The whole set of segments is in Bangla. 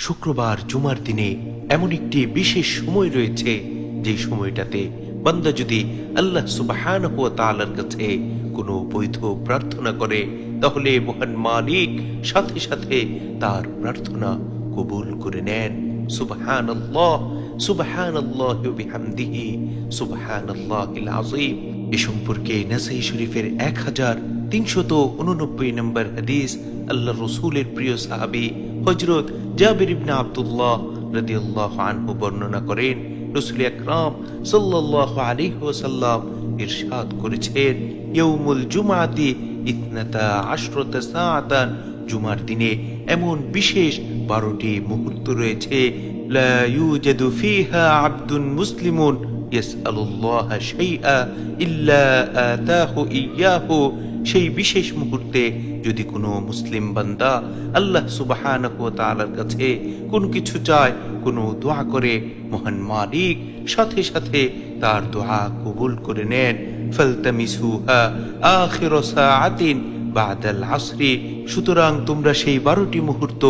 শুক্রবার জুমার দিনে এমন একটি বিশেষ সময় রয়েছে যে সময়টাতে বান্দা যদি আল্লাহ সুবহানাহু ওয়া তাআলার কাছে কোনো বৈধ প্রার্থনা করে তাহলে মহান মালিক সাথে সাথে তার প্রার্থনা কবুল করে নেন। সুবহানাল্লাহ, সুবহানাল্লাহি ওয়া বিহামদিহি, সুবহানাল্লাহিল আযীম। এ সম্পর্কে নাসাই শরীফের 1389 নম্বর হাদিস আল্লাহর রাসূলের প্রিয় সাহাবী হযরত জাবির ইবনে আব্দুল্লাহ রাদিয়াল্লাহু আনহু বর্ণনা করেন, রাসূল আকরাম সাল্লাল্লাহু আলাইহি ওয়াসাল্লাম ইরশাদ করেছেন, ইয়াউমুল জুমআতি 12 সাআতান, জুমার দিনে এমন বিশেষ 12টি মুহূর্ত রয়েছে, লা ইউজাদু ফিহা আবদুন মুসলিমুন ইয়াসআলুল্লাহ শাইআ ইল্লা আতাহু ইয়াহু। সেই বিশেষ মুহূর্তে যদি কোনো মুসলিম বান্দা আল্লাহ সুবহানাহু ওয়া তাআলার কাছে কোনো কিছু চায়, কোনো দোয়া করে, মহান মালিক সাথে সাথে তার দোয়া কবুল করে নেন। ফালতামিসুহা আখির সাআতিন বাদাল আসরি, সুতরাং তোমরা সেই 12টি মুহূর্ত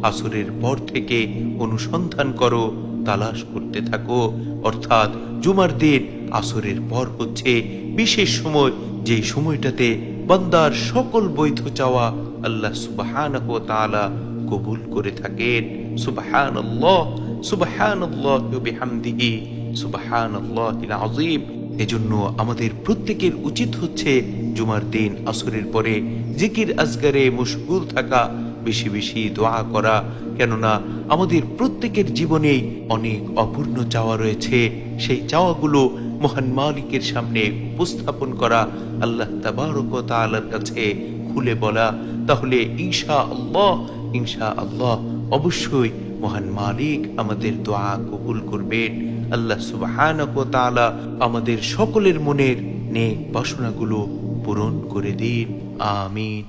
আসরের পর থেকে অনুসন্ধান করো, তালাশ করতে থাকো। অর্থাৎ জুমার দিন আসরের পর হচ্ছে বিশেষ সময়, যেই সময়টাতে বান্দার সকল বৈধ চাওয়া আল্লাহ সুবহানাহু ওয়া তাআলা কবুল করে থাকেন। সুবহানাল্লাহ, সুবহানাল্লাহি ওয়া বিহামদিহি, সুবহানাল্লাহিল আযীম। এজন্য আমাদের প্রত্যেকের উচিত হচ্ছে জুমার দিন আসরের পরে জিকির আজগারে মশগুল থাকা, বেশি বেশি দোয়া করা। কেননা আমাদের প্রত্যেকের জীবনেই অনেক অপূর্ণ চাওয়া রয়েছে, সেই চাওয়াগুলো মহান মালিকের সামনে উপস্থাপন করা, আল্লাহ তাবারক ওয়া তাআলার কাছে খুলে বলা। তাহলে ইনশাআল্লাহ অবশ্যই মহান মালিক আমাদের দোয়া কবুল করবেন। আল্লাহ সুবহানাহু ওয়া তাআলা আমাদের সকলের মনের নেক বাসনাগুলো পূরণ করে দিন। আমিন।